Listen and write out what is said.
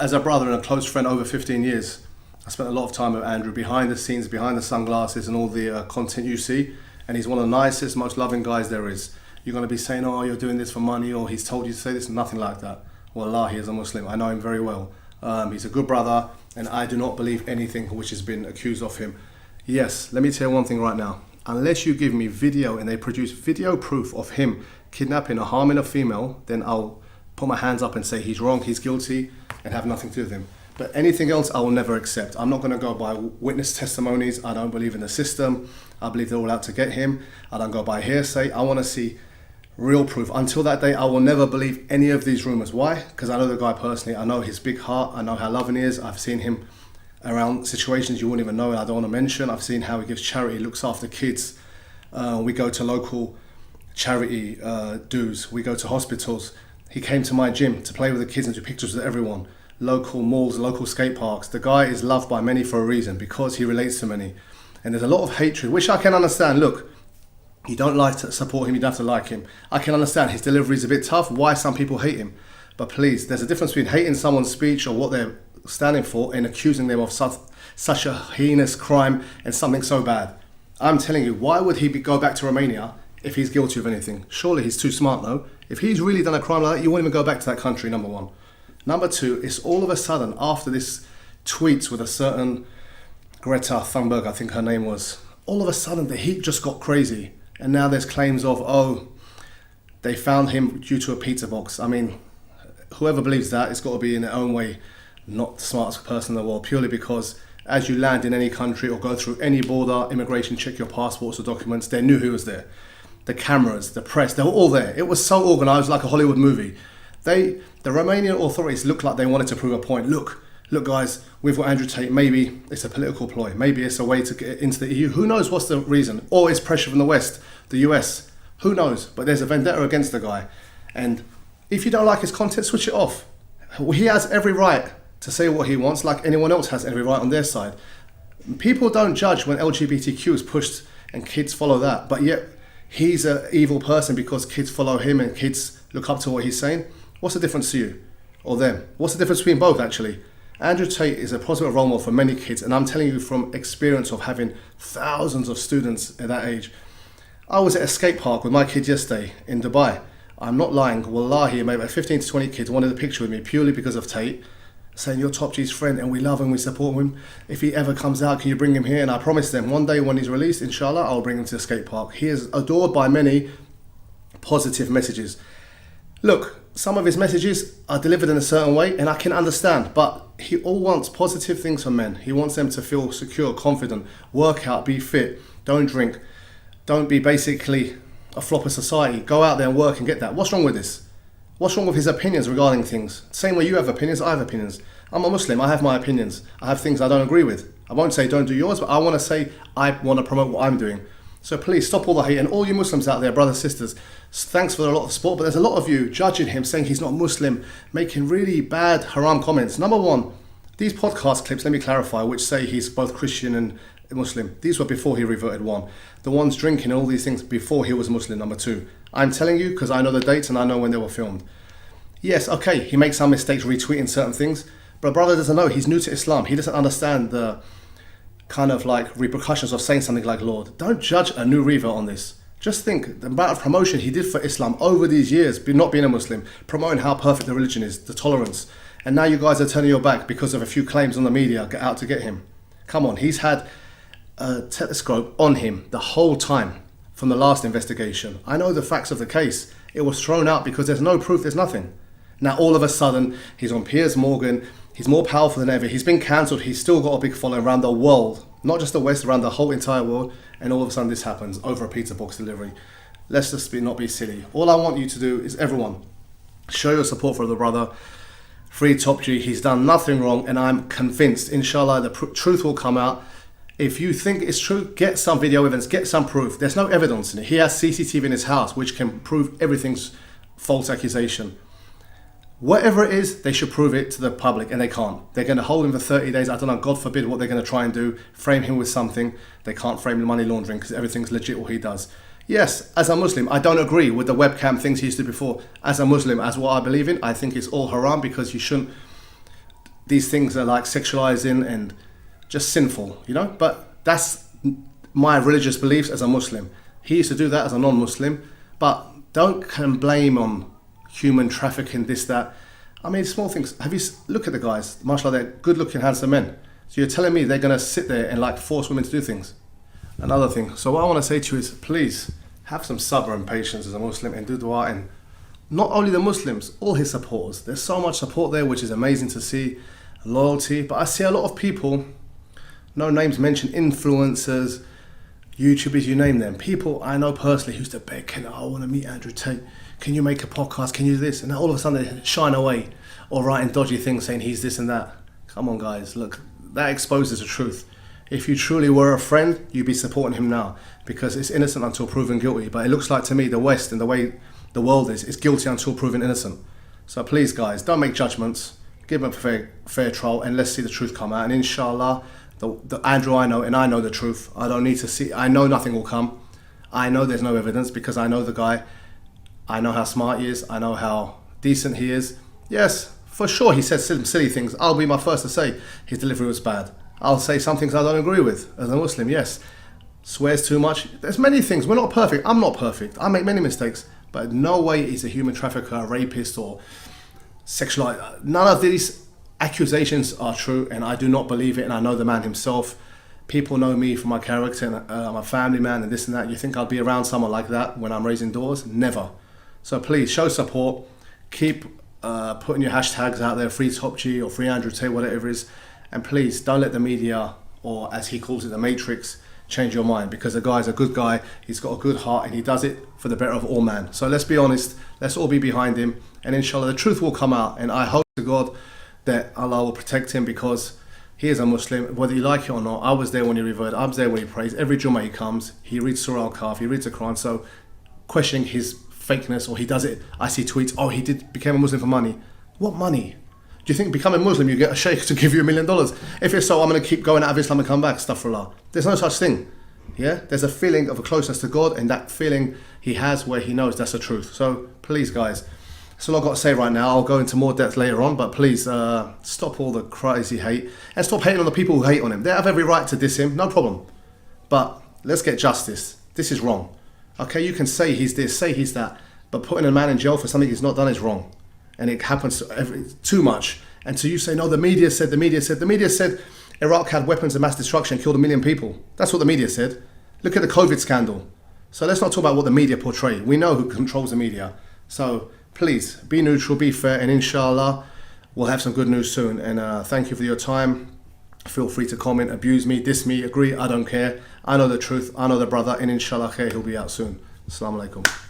As a brother and a close friend over 15 years, I spent a lot of time with Andrew behind the scenes, behind the sunglasses and all the content you see. And he's one of the nicest, most loving guys there is. You're going to be saying, oh, you're doing this for money, or he's told you to say this, nothing like that. Wallahi, as a Muslim, I know him very well. He's a good brother, and I do not believe anything which has been accused of him. Yes, let me tell you one thing right now. Unless you give me video and they produce video proof of him kidnapping or harming a female, then I'll put my hands up and say he's wrong, he's guilty, and have nothing to do with him. But anything else I will never accept. I'm not going to go by witness testimonies. I don't believe in the system. I believe they're all out to get him. I don't go by hearsay. I want to see real proof. Until that day, I will never believe any of these rumors. Why? Because I know the guy personally. I know his big heart. I know how loving he is. I've seen him around situations you wouldn't even know and I don't want to mention. I've seen how he gives charity, looks after kids. We go to local charity dues. We go to hospitals. He came to my gym to play with the kids and do pictures with everyone. Local malls, local skate parks. The guy is loved by many for a reason, because he relates to many. And there's a lot of hatred, which I can understand. Look, you don't like to support him, you don't have to like him. I can understand his delivery is a bit tough, why some people hate him. But please, there's a difference between hating someone's speech or what they're standing for and accusing them of such a heinous crime and something so bad. I'm telling you, why would he go back to Romania if he's guilty of anything? Surely he's too smart, no? If he's really done a crime like that, you wouldn't even go back to that country, number one. Number two, it's all of a sudden, after this tweets with a certain Greta Thunberg, I think her name was, all of a sudden the heat just got crazy. And now there's claims of, oh, they found him due to a pizza box. I mean, whoever believes that, it's got to be in their own way not the smartest person in the world, purely because as you land in any country or go through any border, immigration, check your passports or documents, they knew who was there. The cameras, the press, they were all there. It was so organized, like a Hollywood movie. The Romanian authorities looked like they wanted to prove a point. Look guys, we've got Andrew Tate. Maybe it's a political ploy. Maybe it's a way to get into the EU. Who knows what's the reason? Or it's pressure from the West, the US. Who knows? But there's a vendetta against the guy. And if you don't like his content, switch it off. He has every right to say what he wants, like anyone else has every right on their side. People don't judge when LGBTQ is pushed and kids follow that. But yet he's an evil person because kids follow him and kids look up to what he's saying. What's the difference to you or them? What's the difference between both, actually? Andrew Tate is a positive role model for many kids, and I'm telling you from experience of having thousands of students at that age. I was at a skate park with my kids yesterday in Dubai. I'm not lying. Wallahi, maybe about 15 to 20 kids wanted a picture with me purely because of Tate, saying you're Top G's friend and we love him, we support him. If he ever comes out, can you bring him here? And I promised them one day when he's released, inshallah, I'll bring him to the skate park. He is adored by many. Positive messages. Look, some of his messages are delivered in a certain way and I can understand, but he all wants positive things from men. He wants them to feel secure, confident, work out, be fit, don't drink, don't be basically a flop of society. Go out there and work and get that. What's wrong with this? What's wrong with his opinions regarding things? Same way you have opinions, I have opinions. I'm a Muslim, I have my opinions. I have things I don't agree with. I won't say don't do yours, but I want to say I want to promote what I'm doing. So please stop all the hate, and all you Muslims out there, brothers, sisters, thanks for a lot of support, but there's a lot of you judging him, saying he's not Muslim, making really bad haram comments. Number one, these podcast clips, let me clarify, which say he's both Christian and Muslim, these were before he reverted, one. The ones drinking and all these things before he was Muslim, number two. I'm telling you because I know the dates and I know when they were filmed. Yes, okay, he makes some mistakes retweeting certain things, but brother doesn't know, he's new to Islam, he doesn't understand the kind of like repercussions of saying something like Lord. Don't judge a new revert on this. Just think the amount of promotion he did for Islam over these years, not being a Muslim, promoting how perfect the religion is, the tolerance. And now you guys are turning your back because of a few claims on the media out to get him. Come on, he's had a telescope on him the whole time from the last investigation. I know the facts of the case. It was thrown out because there's no proof, there's nothing. Now all of a sudden, he's on Piers Morgan, he's more powerful than ever, he's been cancelled, he's still got a big following around the world, not just the West, around the whole entire world, and all of a sudden this happens over a pizza box delivery. Let's just not be silly. All I want you to do is everyone, show your support for the brother, free Top G, he's done nothing wrong, and I'm convinced, inshallah, the truth will come out. If you think it's true, get some video evidence, get some proof. There's no evidence in it. He has CCTV in his house, which can prove everything's false accusation. Whatever it is, they should prove it to the public, and they can't. They're going to hold him for 30 days. I don't know, God forbid what they're going to try and do, frame him with something. They can't frame him money laundering because everything's legit what he does. Yes, as a Muslim, I don't agree with the webcam things he used to do before. As a Muslim, as what I believe in, I think it's all haram because you shouldn't these things are like sexualizing and just sinful, you know. But that's my religious beliefs as a Muslim. He used to do that as a non-Muslim, but don't blame on human trafficking, this, that. I mean, small things. Look at the guys, mashallah, they're good-looking, handsome men. So you're telling me they're going to sit there and like force women to do things? Another thing. So what I want to say to you is, please have some sabr and patience as a Muslim and do dua. And not only the Muslims, all his supporters. There's so much support there, which is amazing to see, loyalty. But I see a lot of people, no names mentioned, influencers, YouTubers, you name them. People I know personally who's to beg, I want to meet Andrew Tate. Can you make a podcast? Can you do this? And all of a sudden they shine away or writing dodgy things saying he's this and that. Come on, guys, look. That exposes the truth. If you truly were a friend, you'd be supporting him now, because it's innocent until proven guilty. But it looks like to me the West and the way the world is guilty until proven innocent. So please, guys, don't make judgments. Give him a fair trial, and let's see the truth come out. And inshallah, the Andrew I know, and I know the truth. I don't need to see. I know nothing will come. I know there's no evidence because I know the guy. I know how smart he is. I know how decent he is. Yes. For sure, he said some silly things. I'll be my first to say his delivery was bad. I'll say some things I don't agree with as a Muslim, yes. Swears too much. There's many things. We're not perfect. I'm not perfect. I make many mistakes. But no way he's a human trafficker, a rapist, or sexual. None of these accusations are true, and I do not believe it, and I know the man himself. People know me for my character, and I'm a family man, and this and that. You think I'll be around someone like that when I'm raising doors? Never. So please, show support. Keep putting your hashtags out there, free Top G or free Andrew Tate, whatever it is, and please don't let the media, or as he calls it, the Matrix, change your mind, because the guy's a good guy, he's got a good heart, and he does it for the better of all man. So let's be honest, let's all be behind him, and inshallah the truth will come out, and I hope to God that Allah will protect him, because he is a Muslim, whether you like it or not. I was there when he revered, I was there when he prays. Every Jummah he comes, he reads Surah Al-Kahf, he reads the Quran. So questioning his fakeness, or he does it, I see tweets, oh, he became a Muslim for money. What money? Do you think becoming Muslim you get a sheikh to give you $1 million? If it's so, I'm going to keep going out of Islam and come back, astaghfirullah. There's no such thing. Yeah, there's a feeling of a closeness to God, and that feeling he has where he knows that's the truth. So please, guys, that's all I've got to say right now. I'll go into more depth later on, but please stop all the crazy hate, and stop hating on the people who hate on him. They have every right to diss him, no problem. But let's get justice. This is wrong. Okay, you can say he's this, say he's that, but putting a man in jail for something he's not done is wrong. And it happens too much. And so you say, no, the media said Iraq had weapons of mass destruction and killed 1 million people. That's what the media said. Look at the COVID scandal. So let's not talk about what the media portray. We know who controls the media. So please, be neutral, be fair, and inshallah, we'll have some good news soon. And thank you for your time. Feel free to comment, abuse me, diss me, agree, I don't care. I know the truth, I know the brother, and inshallah, he'll be out soon. Assalamu alaikum.